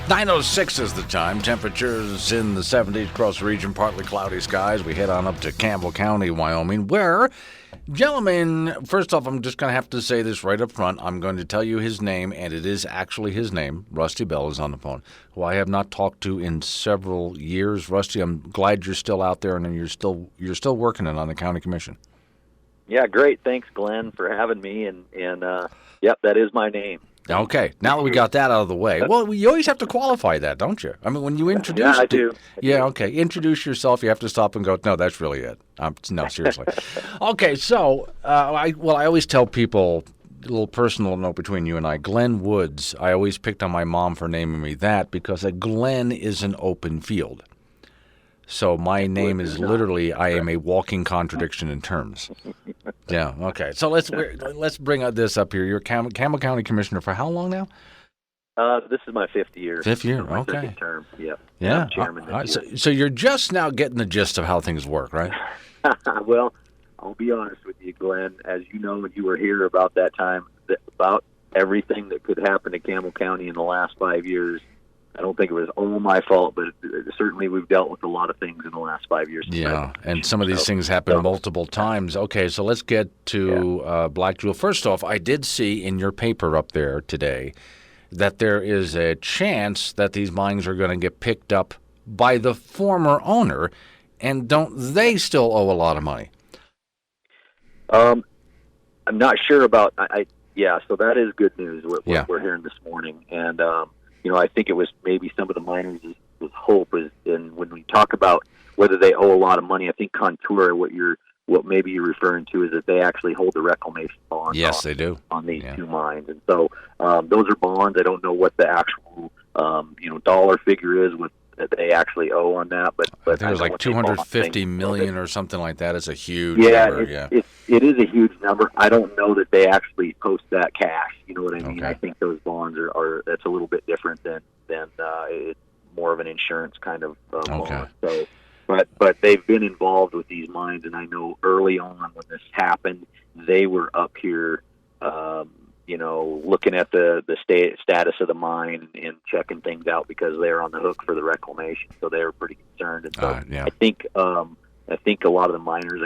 9:06 is the time. Temperatures in the 70s across the region, partly cloudy skies. We head on up to Campbell County, Wyoming, where, gentlemen, first off, I'm just going to have to say this right up front. I'm going to tell you his name, and it is actually his name. Rusty Bell is on the phone, who I have not talked to in several years. Rusty, I'm glad you're still out there and you're still working it on the county commission. Yeah, great. Thanks, Glenn, for having me. And yep, that is my name. Okay, now that we got that out of the way, well, you always have to qualify that, don't you? I mean, when you introduce... Yeah, I do. Yeah, okay. Introduce yourself, you have to stop and go, no, that's really it. No, seriously. Okay, so, I always tell people, a little personal note between you and I, Glenn Woods, I always picked on my mom for naming me that because a Glen is an open field. So my name is literally, I am a walking contradiction in terms. Yeah, okay. So let's bring this up here. You're Campbell County Commissioner for how long now? This is my fifth year. Fifth year, my okay. Second term, yep. Yeah. I'm chairman this year. So you're just now getting the gist of how things work, right? Well, I'll be honest with you, Glenn. As you know, when you were here about that time, about everything that could happen to Campbell County in the last 5 years, I don't think it was all my fault, but certainly we've dealt with a lot of things in the last 5 years. Yeah, and some of these things happen multiple times. Okay, so let's get to Black Jewel. First off, I did see in your paper up there today that there is a chance that these mines are going to get picked up by the former owner, and don't they still owe a lot of money? I'm not sure about so that is good news, what we're hearing this morning. And I think it was maybe some of the miners' hope is, and when we talk about whether they owe a lot of money, I think Contour, what maybe you're referring to, is that they actually hold the reclamation bonds. Yes, they do. On these two mines, and so those are bonds. I don't know what the actual dollar figure is that they actually owe on that, but I think it was like $250 million or something like that. It's a huge number. It is a huge number. I don't know that they actually post that cash. You know what I mean? Okay. I think those bonds are that's a little bit different than it's more of an insurance kind of bond. So, but they've been involved with these mines, and I know early on when this happened, they were up here, looking at the status of the mine and checking things out because they're on the hook for the reclamation. So they were pretty concerned. And so I think a lot of the miners,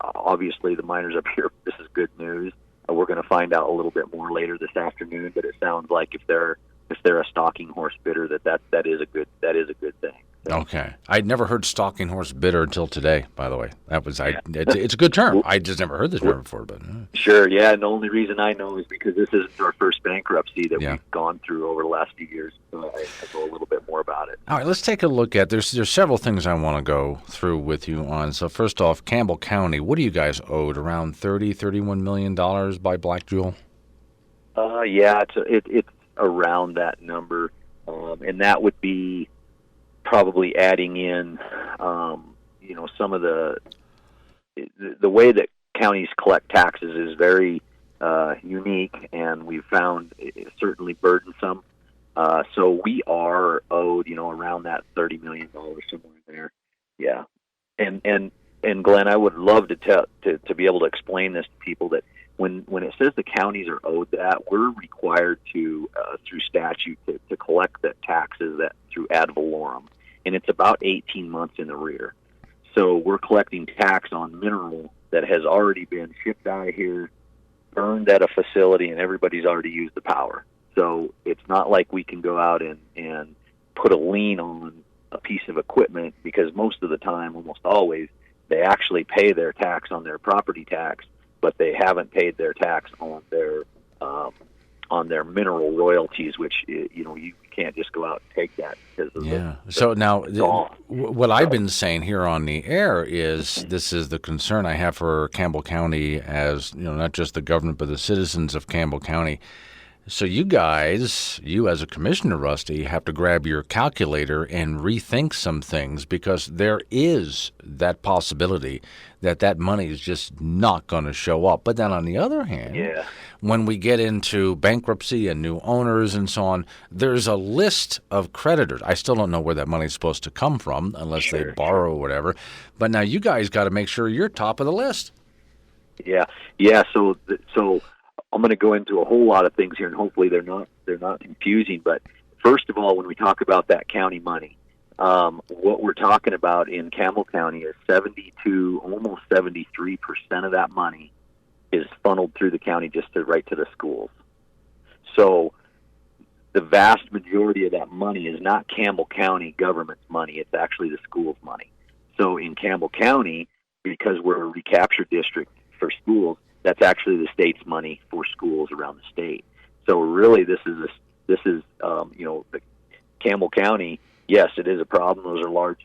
obviously the miners up here, this is good news. We're going to find out a little bit more later this afternoon, but it sounds like if they're a stalking horse bidder, that is a good thing. So. Okay, I'd never heard stalking horse bidder until today. By the way, it's a good term. I just never heard this term before. But sure, yeah. And the only reason I know is because this isn't our first bankruptcy that we've gone through over the last few years. So I know a little bit more about it. All right, let's take a look at. There's several things I want to go through with you on. So first off, Campbell County. What do you guys owed? Around $31 million by Black Jewel? It's around that number, and that would be probably adding in, some of the way that counties collect taxes is very unique, and we've found it certainly burdensome. So we are owed, around that $30 million somewhere in there. Yeah, and Glenn, I would love to be able to explain this to people that when it says the counties are owed that, we're required to through statute to collect the taxes that through ad valorem. And it's about 18 months in the rear. So we're collecting tax on mineral that has already been shipped out of here, burned at a facility, and everybody's already used the power. So it's not like we can go out and put a lien on a piece of equipment, because most of the time, almost always, they actually pay their tax on their property tax, but they haven't paid their tax on their mineral royalties, which you can't just go out and take that because of So now, what I've been saying here on the air is this is the concern I have for Campbell County, as not just the government but the citizens of Campbell County. So you guys, you as a commissioner, Rusty, have to grab your calculator and rethink some things, because there is that possibility that money is just not going to show up. But then on the other hand, when we get into bankruptcy and new owners and so on, there's a list of creditors. I still don't know where that money is supposed to come from unless they borrow or whatever. But now you guys got to make sure you're top of the list. Yeah. So I'm going to go into a whole lot of things here, and hopefully they're not confusing. But first of all, when we talk about that county money, what we're talking about in Campbell County is 72, almost 73% of that money is funneled through the county just right to the schools. So the vast majority of that money is not Campbell County government's money. It's actually the school's money. So in Campbell County, because we're a recapture district for schools, that's actually the state's money for schools around the state. So really, this is the Campbell County. Yes, it is a problem. Those are large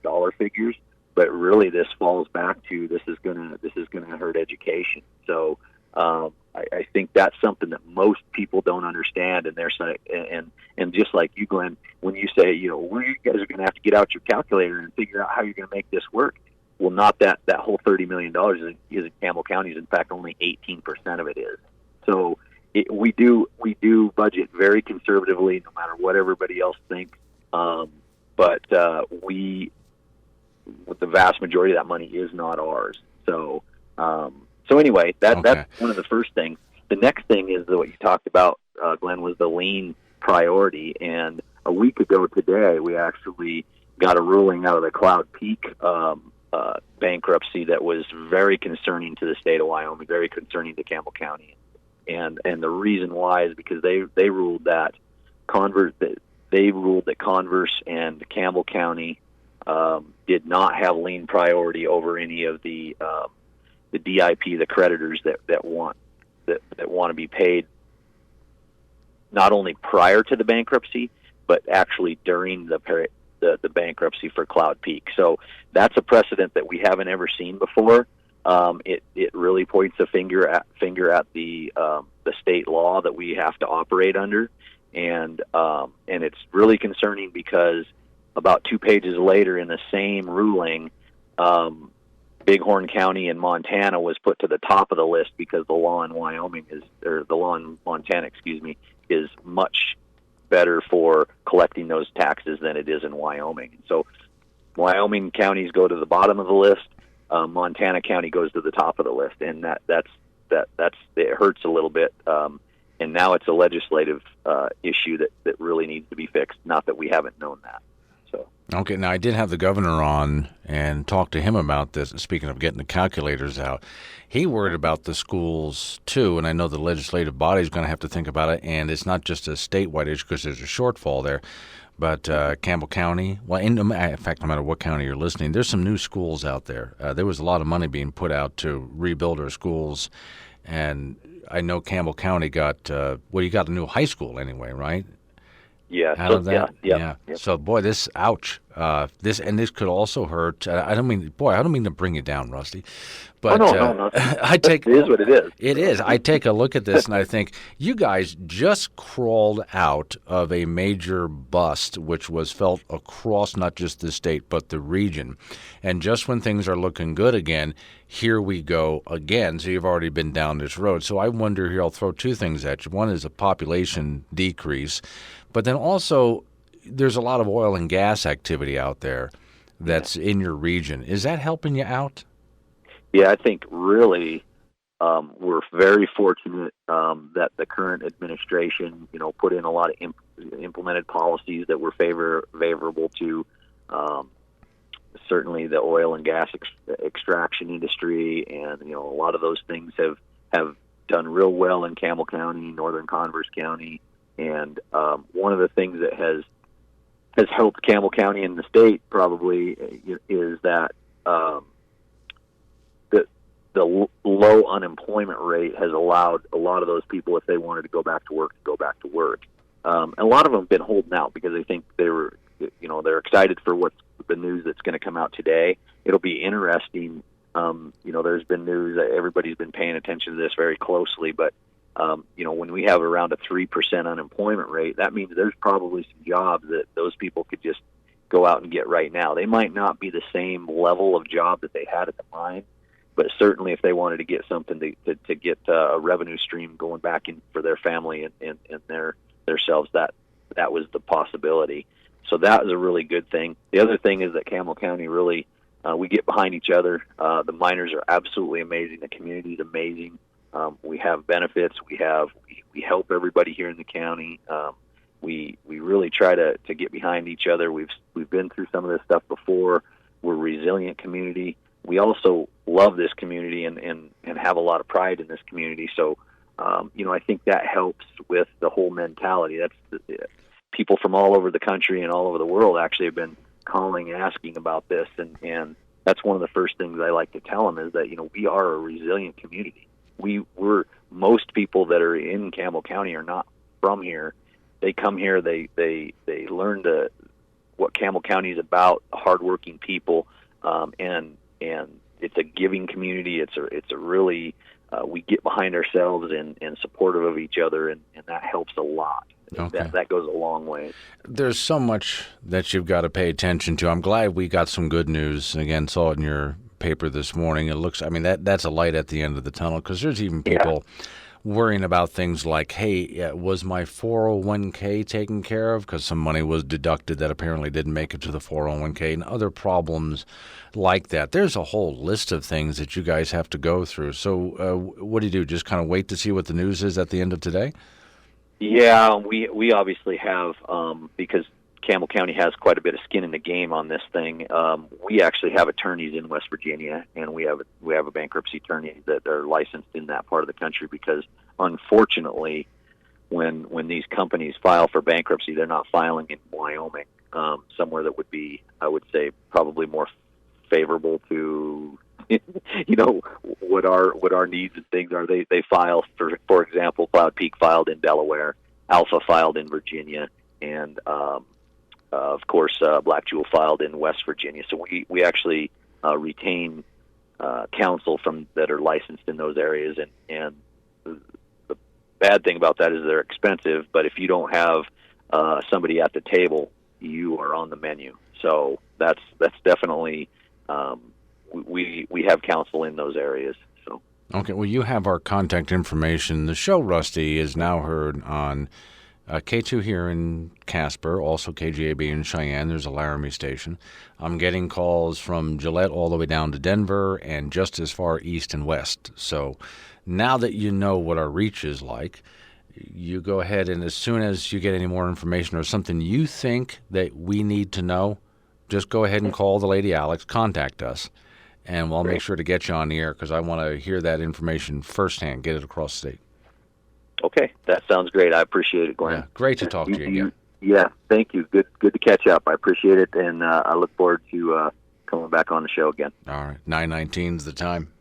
dollar figures, but really, this falls back to this is gonna hurt education. So I think that's something that most people don't understand, and they're saying, and just like you, Glenn, when you say, well, you guys are going to have to get out your calculator and figure out how you're going to make this work. Well, not that whole $30 million is in Campbell County. In fact, only 18% of it is. So we do budget very conservatively, no matter what everybody else thinks. But the vast majority of that money is not ours. So anyway, that's one of the first things. The next thing is what you talked about, Glenn, was the lien priority. And a week ago today, we actually got a ruling out of the Cloud Peak bankruptcy that was very concerning to the state of Wyoming, very concerning to Campbell County. And the reason why is because they ruled that Converse and Campbell County did not have lien priority over any of the DIP, the creditors that want to be paid, not only prior to the bankruptcy, but actually during the bankruptcy for Cloud Peak. So that's a precedent that we haven't ever seen before. It really points a finger at the state law that we have to operate under, and it's really concerning because about 2 pages later in the same ruling, Bighorn County in Montana was put to the top of the list because the law in Montana, is much better for collecting those taxes than it is in Wyoming. So Wyoming counties go to the bottom of the list. Montana County goes to the top of the list, and that's it hurts a little bit. And now it's a legislative issue that really needs to be fixed. Not that we haven't known that. So okay, now I did have the governor on and talk to him about this. Speaking of getting the calculators out, he worried about the schools too, and I know the legislative body is going to have to think about it. And it's not just a statewide issue because there's a shortfall there. But Campbell County, well, in fact, no matter what county you're listening, there's some new schools out there. There was a lot of money being put out to rebuild our schools, and I know Campbell County got you got a new high school anyway, right? Yeah. Out of that, yeah. So, boy, this this could also hurt. I don't mean to bring you down, Rusty, but no. it is what it is. It is. I take a look at this and I think you guys just crawled out of a major bust, which was felt across not just the state but the region, and just when things are looking good again, here we go again. So you've already been down this road. So I wonder here. I'll throw two things at you. One is a population decrease. But then also, there's a lot of oil and gas activity out there that's in your region. Is that helping you out? Yeah, I think really we're very fortunate that the current administration, put in a lot of implemented policies that were favorable to certainly the oil and gas extraction industry, and a lot of those things have done real well in Campbell County, northern Converse County. And one of the things that has helped Campbell County and the state probably is that the low unemployment rate has allowed a lot of those people, if they wanted to go back to work, to go back to work. And a lot of them have been holding out because they think they're excited for what's the news that's going to come out today. It'll be interesting. There's been news that everybody's been paying attention to this very closely, but when we have around a 3% unemployment rate, that means there's probably some jobs that those people could just go out and get right now. They might not be the same level of job that they had at the mine, but certainly if they wanted to get something to get a revenue stream going back in for their family and their selves, that was the possibility. So that was a really good thing. The other thing is that Campbell County really, we get behind each other. The miners are absolutely amazing. The community is amazing. We have benefits. We help everybody here in the county. We really try to get behind each other. We've been through some of this stuff before. We're a resilient community. We also love this community and have a lot of pride in this community. So, I think that helps with the whole mentality. People from all over the country and all over the world actually have been calling, asking about this, and that's one of the first things I like to tell them is that we are a resilient community. We're most people that are in Campbell County are not from here. They come here, they learn what Campbell County is about, hardworking people, and it's a giving community. It's a really we get behind ourselves and supportive of each other, and that helps a lot. Okay. That goes a long way. There's so much that you've got to pay attention to. I'm glad we got some good news. Again, saw it in your paper this morning. It looks, that's a light at the end of the tunnel, because there's even people worrying about things like, hey, was my 401k taken care of? Because some money was deducted that apparently didn't make it to the 401k, and other problems like that. There's a whole list of things that you guys have to go through. So what do? Just kind of wait to see what the news is at the end of today? Yeah, we obviously have, because Campbell County has quite a bit of skin in the game on this thing. We actually have attorneys in West Virginia, and we have a bankruptcy attorney that are licensed in that part of the country, because unfortunately, when these companies file for bankruptcy, they're not filing in Wyoming, somewhere that would be, I would say, probably more favorable to what our needs and things are. They file for example, Cloud Peak filed in Delaware, Alpha filed in Virginia, and of course Black Jewel filed in West Virginia. So we actually retain counsel that are licensed in those areas, and the bad thing about that is they're expensive, but if you don't have somebody at the table, you are on the menu. So that's definitely we have counsel in those areas. So okay, well, you have our contact information. The show, Rusty, is now heard on K2 here in Casper, also KGAB in Cheyenne. There's a Laramie station. I'm getting calls from Gillette all the way down to Denver and just as far east and west. So now that you know what our reach is like, you go ahead, and as soon as you get any more information or something you think that we need to know, just go ahead and call the lady Alex, contact us, and we'll make sure to get you on the air, because I want to hear that information firsthand, get it across the state. Okay, that sounds great. I appreciate it, Glenn. Yeah, great to talk to you again. Yeah, thank you. Good to catch up. I appreciate it, and I look forward to coming back on the show again. All right, 9:19 is the time.